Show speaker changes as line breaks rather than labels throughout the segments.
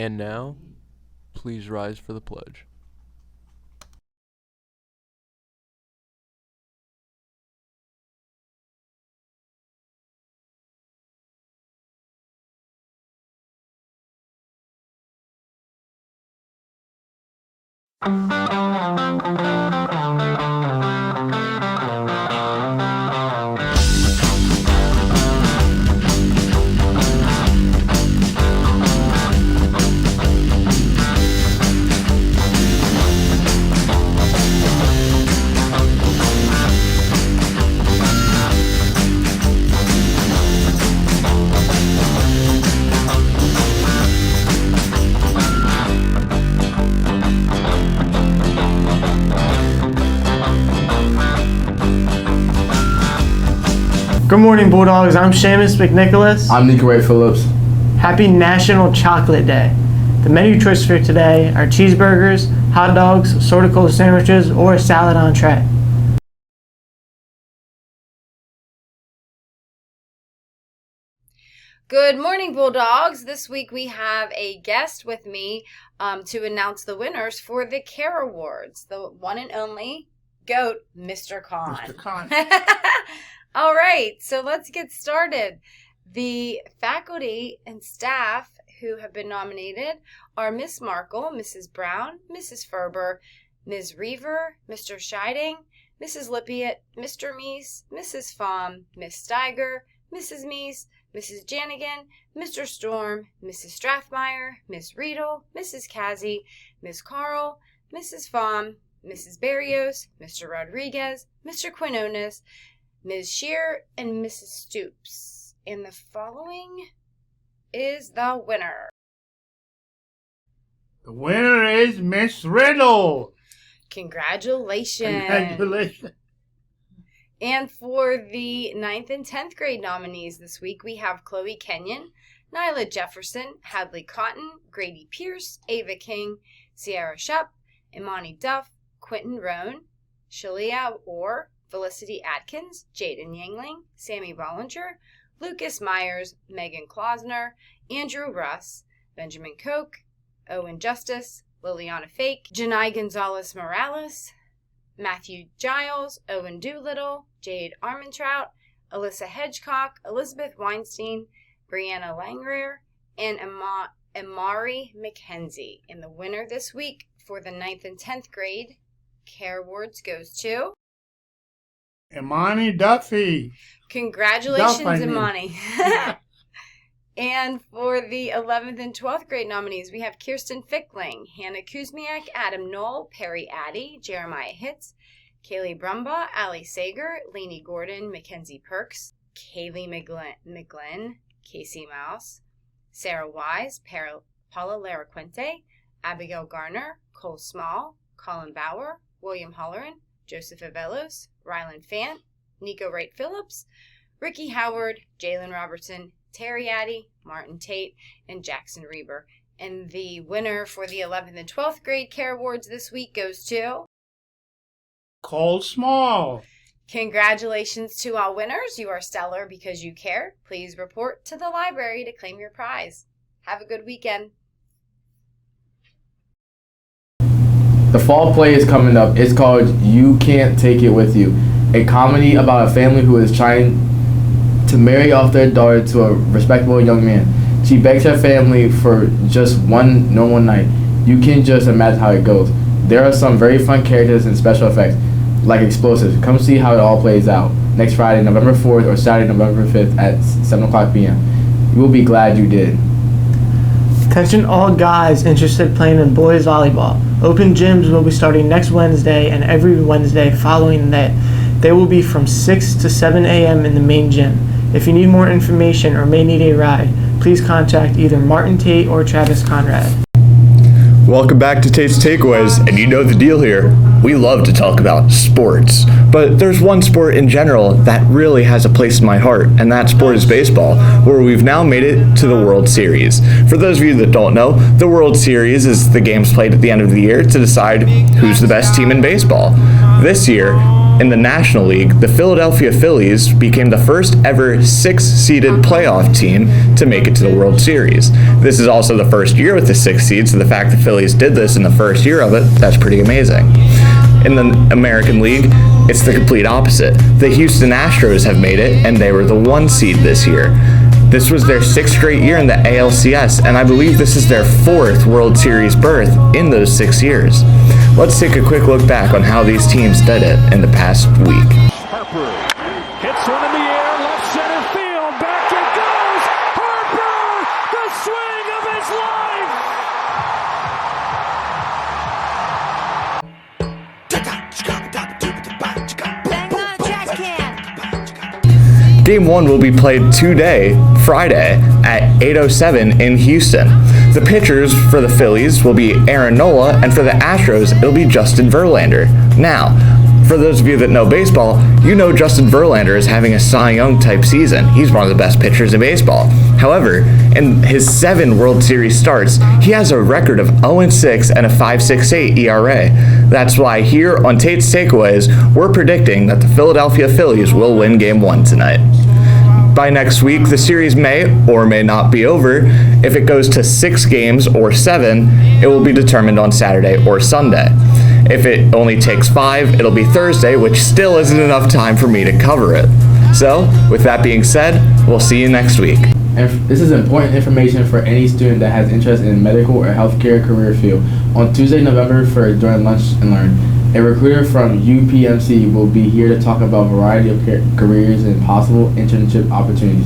And now, please rise for the pledge.
Good morning, Bulldogs. I'm Seamus McNicholas.
I'm Nico Ray Phillips.
Happy National Chocolate Day. The menu choice for today are cheeseburgers, hot dogs, assorted cold sandwiches, or a salad entree.
Good morning, Bulldogs. This week we have a guest with me to announce the winners for the CARE Awards. The one and only GOAT, Mr. Khan.
Mr. Khan.
All right, so let's get started. The faculty and staff who have been nominated are Miss Markle, Mrs. Brown, Mrs. Ferber, Ms. Reaver, Mr. Scheiding, Mrs. Lippiett, Mr. Meese, Mrs. Pham, Miss Steiger, Mrs. Meese, Mrs. Janigan, Mr. Storm, Mrs. Strathmeyer, Miss Riedel, Mrs. Kazi, Miss Carl, Mrs. Pham, Mrs. Barrios, Mr. Rodriguez, Mr. Quinones, Ms. Shear, and Mrs. Stoops. And the following is the winner.
The winner is Miss Riddle.
Congratulations.
Congratulations.
And for the 9th and 10th grade nominees this week, we have Chloe Kenyon, Nyla Jefferson, Hadley Cotton, Grady Pierce, Ava King, Sierra Shep, Imani Duff, Quentin Roan, Shalia Orr, Felicity Atkins, Jaden Yangling, Sammy Bollinger, Lucas Myers, Megan Klausner, Andrew Russ, Benjamin Koch, Owen Justice, Liliana Fake, Janai Gonzalez Morales, Matthew Giles, Owen Doolittle, Jade Armentrout, Alyssa Hedgecock, Elizabeth Weinstein, Brianna Langrear, and Amari McKenzie. And the winner this week for the 9th and 10th grade CARE Awards goes to
Imani Duffy.
Congratulations,
Duff, I mean.
Imani. And for the 11th and 12th grade nominees, we have Kirsten Fickling, Hannah Kuzmiak, Adam Knoll, Perry Addy, Jeremiah Hitz, Kaylee Brumbaugh, Ali Sager, Lainey Gordon, Mackenzie Perks, Kaylee McGlynn, Casey Mouse, Sarah Wise, Paula Laraquente, Abigail Garner, Cole Small, Colin Bauer, William Holleran, Joseph Avelos, Rylan Fant, Nico Wright Phillips, Ricky Howard, Jalen Robertson, Terry Addy, Martin Tate, and Jackson Reber. And the winner for the 11th and 12th grade CARE Awards this week goes to
Cole Small.
Congratulations to all winners. You are stellar because you care. Please report to the library to claim your prize. Have a good weekend.
The fall play is coming up. It's called You Can't Take It With You, a comedy about a family who is trying to marry off their daughter to a respectable young man. She begs her family for just one normal night. You can just imagine how it goes. There are some very fun characters and special effects, like explosives. Come see how it all plays out next Friday, November 4th, or Saturday, November 5th at 7 o'clock p.m. You will be glad you did.
Attention all guys interested playing in boys volleyball. Open gyms will be starting next Wednesday and every Wednesday following that. They will be from 6 to 7 a.m. in the main gym. If you need more information or may need a ride, please contact either Martin Tate or Travis Conrad.
Welcome back to Tate's Takeaways, and you know the deal here. We love to talk about sports, but there's one sport in general that really has a place in my heart, and that sport is baseball, where we've now made it to the World Series. For those of you that don't know, the World Series is the games played at the end of the year to decide who's the best team in baseball. This year, In the National League, the Philadelphia Phillies became the first ever 6-seeded playoff team to make it to the World Series. This is also the first year with the 6 seed, so the fact the Phillies did this in the first year of it, that's pretty amazing. In the American League, it's the complete opposite. The Houston Astros have made it, and they were the 1 seed this year. This was their 6th straight year in the ALCS, and I believe this is their 4th World Series berth in those 6 years. Let's take a quick look back on how these teams did it in the past week.
Harper hits one in the air, left center field, back it goes! Harper, the swing of his life!
Bang on trash can!
Game 1 will be played today, Friday, at 8:07 in Houston. The pitchers for the Phillies will be Aaron Nola, and for the Astros, it'll be Justin Verlander. Now, for those of you that know baseball, you know Justin Verlander is having a Cy Young type season. He's one of the best pitchers in baseball. However, in his 7 World Series starts, he has a record of 0-6 and a 5.68 ERA. That's why here on Tate's Takeaways, we're predicting that the Philadelphia Phillies will win Game 1 tonight. By next week, the series may or may not be over. If it goes to 6 games or 7, it will be determined on Saturday or Sunday. If it only takes 5, it'll be Thursday, which still isn't enough time for me to cover it. So, with that being said, we'll see you next week.
And this is important information for any student that has interest in medical or healthcare career field. On Tuesday, November 3rd, during Lunch and Learn, a recruiter from UPMC will be here to talk about a variety of careers and possible internship opportunities.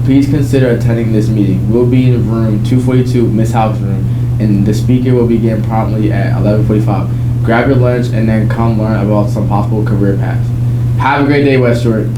Please consider attending this meeting. We'll be in room 242, Miss House room, and the speaker will begin promptly at 11:45. Grab your lunch and then come learn about some possible career paths. Have a great day, West Jordan.